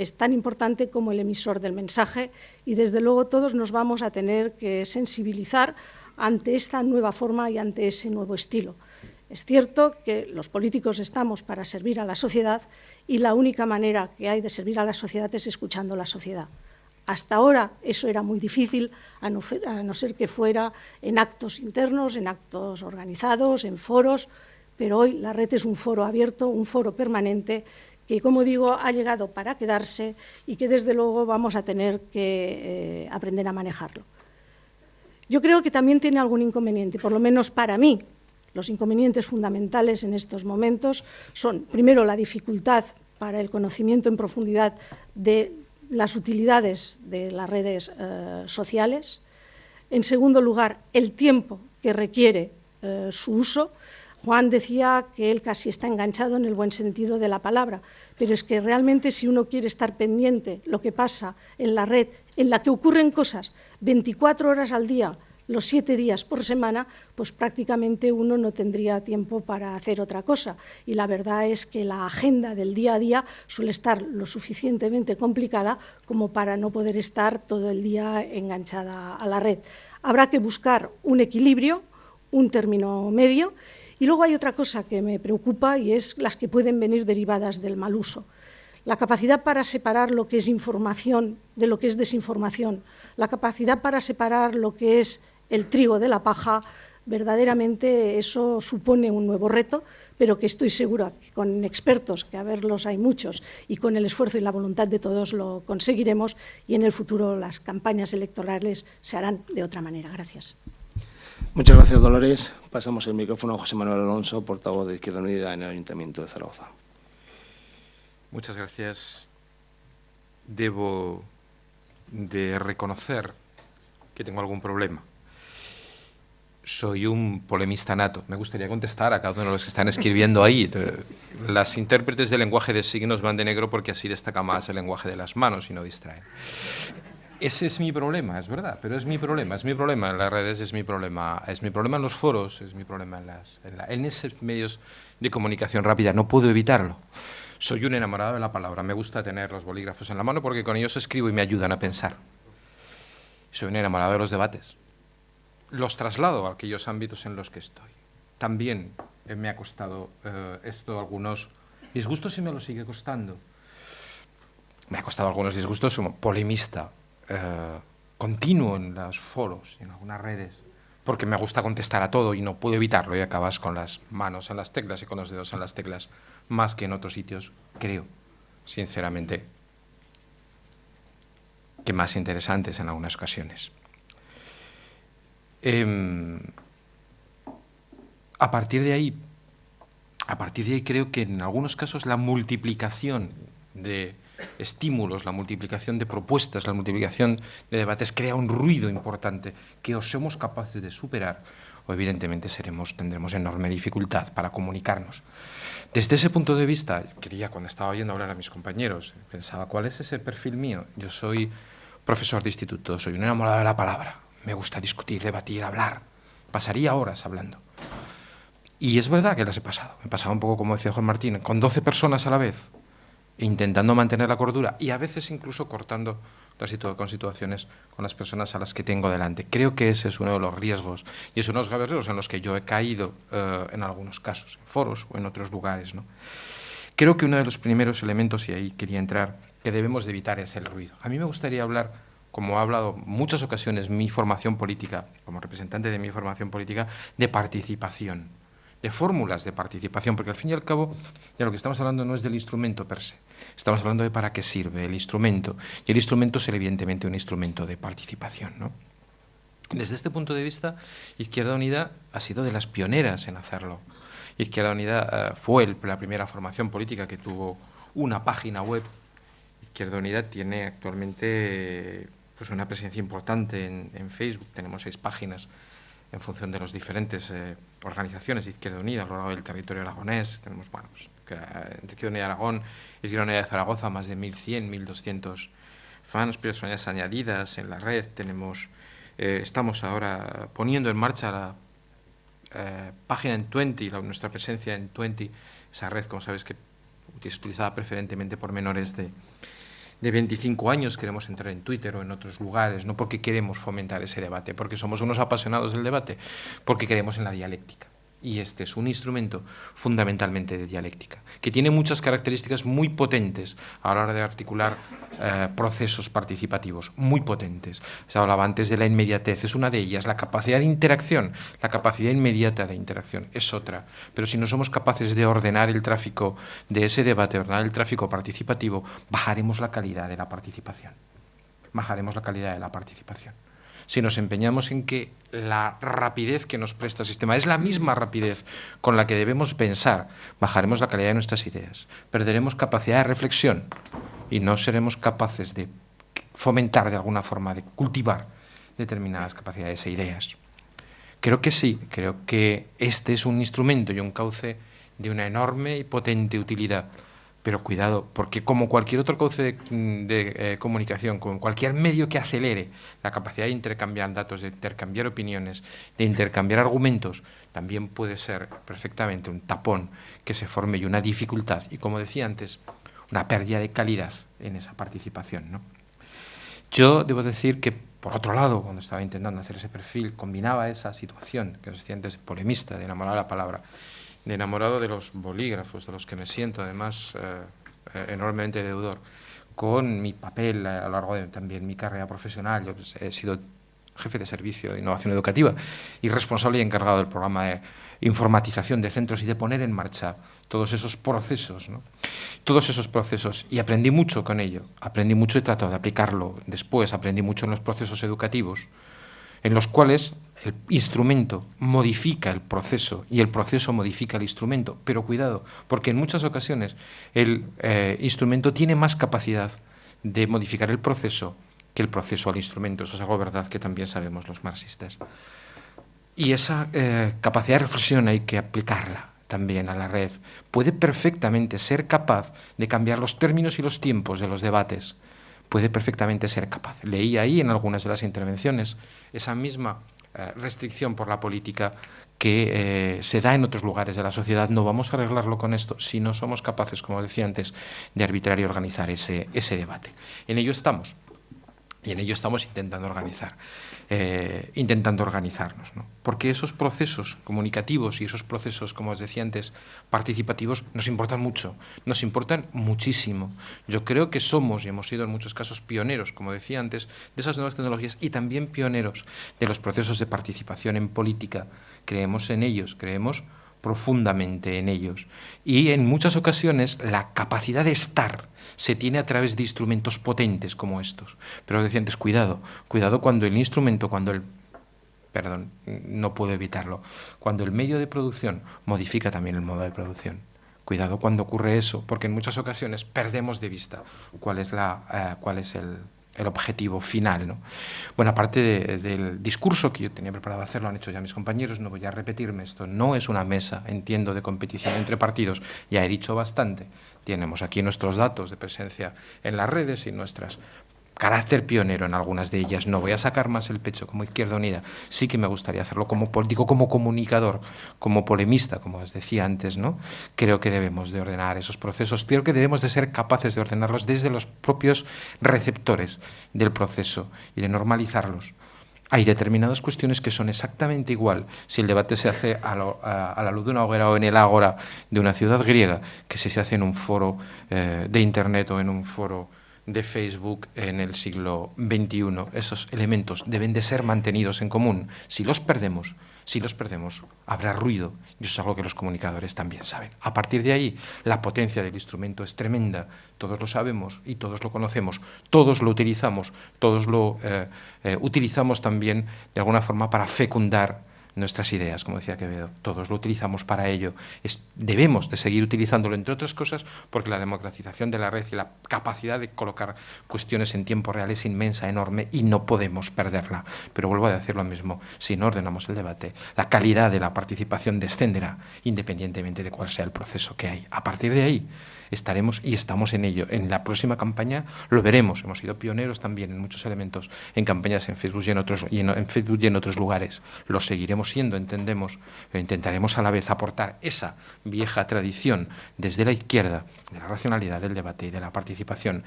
es tan importante como el emisor del mensaje y, desde luego, todos nos vamos a tener que sensibilizar ante esta nueva forma y ante ese nuevo estilo. Es cierto que los políticos estamos para servir a la sociedad y la única manera que hay de servir a la sociedad es escuchando a la sociedad. Hasta ahora eso era muy difícil, a no ser que fuera en actos internos, en actos organizados, en foros, pero hoy la red es un foro abierto, un foro permanente, que, como digo, ha llegado para quedarse y que, desde luego, vamos a tener que aprender a manejarlo. Yo creo que también tiene algún inconveniente, por lo menos para mí. Los inconvenientes fundamentales en estos momentos son, primero, la dificultad para el conocimiento en profundidad de las utilidades de las redes sociales. En segundo lugar, el tiempo que requiere su uso. Juan decía que él casi está enganchado en el buen sentido de la palabra, pero es que realmente, si uno quiere estar pendiente lo que pasa en la red, en la que ocurren cosas 24 horas al día, los 7 días por semana, pues prácticamente uno no tendría tiempo para hacer otra cosa. Y la verdad es que la agenda del día a día suele estar lo suficientemente complicada como para no poder estar todo el día enganchada a la red. Habrá que buscar un equilibrio, un término medio. Y luego hay otra cosa que me preocupa, y es las que pueden venir derivadas del mal uso. La capacidad para separar lo que es información de lo que es desinformación, la capacidad para separar lo que es el trigo de la paja, verdaderamente eso supone un nuevo reto, pero que estoy segura que con expertos, que a verlos hay muchos, y con el esfuerzo y la voluntad de todos lo conseguiremos, y en el futuro las campañas electorales se harán de otra manera. Gracias. Muchas gracias, Dolores. Pasamos el micrófono a José Manuel Alonso, portavoz de Izquierda Unida en el Ayuntamiento de Zaragoza. Muchas gracias. Debo de reconocer que tengo algún problema. Soy un polemista nato. Me gustaría contestar a cada uno de los que están escribiendo ahí. Las intérpretes del lenguaje de signos van de negro porque así destaca más el lenguaje de las manos y no distraen. Ese es mi problema, es verdad, pero es mi problema en las redes, es mi problema en los foros, es mi problema en esos medios de comunicación rápida, no puedo evitarlo. Soy un enamorado de la palabra, me gusta tener los bolígrafos en la mano porque con ellos escribo y me ayudan a pensar. Soy un enamorado de los debates. Los traslado a aquellos ámbitos en los que estoy. También me ha costado esto algunos disgustos y me lo sigue costando. Me ha costado algunos disgustos como polemista continuo en los foros y en algunas redes, porque me gusta contestar a todo y no puedo evitarlo, y acabas con las manos en las teclas y con los dedos en las teclas, más que en otros sitios, creo, sinceramente, que más interesantes en algunas ocasiones. A partir de ahí creo que en algunos casos la multiplicación de estímulos, la multiplicación de propuestas, la multiplicación de debates crea un ruido importante que o somos capaces de superar o evidentemente tendremos enorme dificultad para comunicarnos. Desde ese punto de vista, cuando estaba oyendo hablar a mis compañeros, pensaba, ¿cuál es ese perfil mío? Yo soy profesor de instituto, soy un enamorado de la palabra, me gusta discutir, debatir, hablar, pasaría horas hablando. Y es verdad que las he pasado, me pasaba un poco como decía Juan Martín, con 12 personas a la vez, intentando mantener la cordura y a veces incluso cortando con situaciones con las personas a las que tengo delante. Creo que ese es uno de los riesgos y es uno de los graves riesgos en los que yo he caído en algunos casos, en foros o en otros lugares, ¿no? Creo que uno de los primeros elementos, y ahí quería entrar, que debemos de evitar es el ruido. A mí me gustaría hablar, como he hablado en muchas ocasiones, mi formación política, como representante de mi formación política, de participación, de fórmulas de participación, porque al fin y al cabo de lo que estamos hablando no es del instrumento per se, estamos hablando de para qué sirve el instrumento, y el instrumento es evidentemente un instrumento de participación, ¿no? Desde este punto de vista, Izquierda Unida ha sido de las pioneras en hacerlo. Izquierda Unida fue la primera formación política que tuvo una página web. Izquierda Unida tiene actualmente pues, una presencia importante en Facebook, tenemos 6 páginas en función de las diferentes organizaciones de Izquierda Unida a lo largo del territorio aragonés. Tenemos, bueno, pues, Izquierda Unida de Aragón, Izquierda Unida de Zaragoza, más de 1.100, 1.200 fans, personas añadidas en la red. Estamos ahora poniendo en marcha la página en Twenty, nuestra presencia en Twenty, esa red, como sabes, que es utilizada preferentemente por menores de de 25 años queremos entrar en Twitter o en otros lugares, no porque queremos fomentar ese debate, porque somos unos apasionados del debate, porque creemos en la dialéctica. Y este es un instrumento fundamentalmente de dialéctica, que tiene muchas características muy potentes a la hora de articular procesos participativos, muy potentes. Se hablaba antes de la inmediatez, es una de ellas. La capacidad de interacción, la capacidad inmediata de interacción es otra. Pero si no somos capaces de ordenar el tráfico de ese debate, ordenar el tráfico participativo, bajaremos la calidad de la participación. Bajaremos la calidad de la participación. Si nos empeñamos en que la rapidez que nos presta el sistema es la misma rapidez con la que debemos pensar, bajaremos la calidad de nuestras ideas, perderemos capacidad de reflexión y no seremos capaces de fomentar de alguna forma, de cultivar determinadas capacidades e ideas. Creo que sí, creo que este es un instrumento y un cauce de una enorme y potente utilidad. Pero cuidado, porque como cualquier otro cauce de comunicación, como cualquier medio que acelere la capacidad de intercambiar datos, de intercambiar opiniones, de intercambiar argumentos, también puede ser perfectamente un tapón que se forme y una dificultad, y como decía antes, una pérdida de calidad en esa participación, ¿no? Yo debo decir que, por otro lado, cuando estaba intentando hacer ese perfil, combinaba esa situación que os decía antes, de polemista, de enamorar la palabra, de enamorado de los bolígrafos, de los que me siento además enormemente deudor, con mi papel a lo largo de también mi carrera profesional. Yo he sido jefe de servicio de innovación educativa y responsable y encargado del programa de informatización de centros y de poner en marcha todos esos procesos, ¿no? Todos esos procesos, y aprendí mucho con ello, aprendí mucho y he tratado de aplicarlo después, aprendí mucho en los procesos educativos, en los cuales el instrumento modifica el proceso y el proceso modifica el instrumento. Pero cuidado, porque en muchas ocasiones el instrumento tiene más capacidad de modificar el proceso que el proceso al instrumento. Eso es algo verdad que también sabemos los marxistas. Y esa capacidad de reflexión hay que aplicarla también a la red. Puede perfectamente ser capaz de cambiar los términos y los tiempos de los debates. Puede perfectamente ser capaz. Leí ahí en algunas de las intervenciones esa misma restricción por la política que se da en otros lugares de la sociedad. No vamos a arreglarlo con esto si no somos capaces, como decía antes, de arbitrar y organizar ese debate. En ello estamos. Y en ello estamos intentando organizarnos, ¿no? Porque esos procesos comunicativos y esos procesos, como os decía antes, participativos, nos importan mucho, nos importan muchísimo. Yo creo que somos y hemos sido en muchos casos pioneros, como decía antes, de esas nuevas tecnologías y también pioneros de los procesos de participación en política. Creemos en ellos, creemos profundamente en ellos. Y en muchas ocasiones la capacidad de estar se tiene a través de instrumentos potentes como estos. Pero decía antes, cuidado cuando el instrumento, no puedo evitarlo, cuando el medio de producción modifica también el modo de producción. Cuidado cuando ocurre eso, porque en muchas ocasiones perdemos de vista cuál es el objetivo final, ¿no? Bueno, aparte del discurso que yo tenía preparado hacer, lo han hecho ya mis compañeros, no voy a repetirme, esto no es una mesa, entiendo, de competición entre partidos, ya he dicho bastante, tenemos aquí nuestros datos de presencia en las redes y nuestras carácter pionero en algunas de ellas. No voy a sacar más el pecho como Izquierda Unida. Sí que me gustaría hacerlo como político, como comunicador, como polemista, como os decía antes, ¿no? Creo que debemos de ordenar esos procesos. Creo que debemos de ser capaces de ordenarlos desde los propios receptores del proceso y de normalizarlos. Hay determinadas cuestiones que son exactamente igual si el debate se hace a la luz de una hoguera o en el ágora de una ciudad griega que si se hace en un foro de Internet o en un foro de Facebook en el siglo XXI. Esos elementos deben de ser mantenidos en común. Si los perdemos, habrá ruido, y eso es algo que los comunicadores también saben. A partir de ahí, la potencia del instrumento es tremenda, todos lo sabemos y todos lo conocemos, todos lo utilizamos, todos lo utilizamos también de alguna forma para fecundar nuestras ideas, como decía Quevedo, todos lo utilizamos para ello. Debemos de seguir utilizándolo, entre otras cosas, porque la democratización de la red y la capacidad de colocar cuestiones en tiempo real es inmensa, enorme, y no podemos perderla. Pero vuelvo a decir lo mismo, si no ordenamos el debate, la calidad de la participación descenderá, independientemente de cuál sea el proceso que hay. A partir de ahí, estaremos y estamos en ello. En la próxima campaña lo veremos. Hemos sido pioneros también en muchos elementos, en campañas en Facebook y en otros lugares. Lo seguiremos siendo, entendemos, pero intentaremos a la vez aportar esa vieja tradición desde la izquierda, de la racionalidad, del debate y de la participación.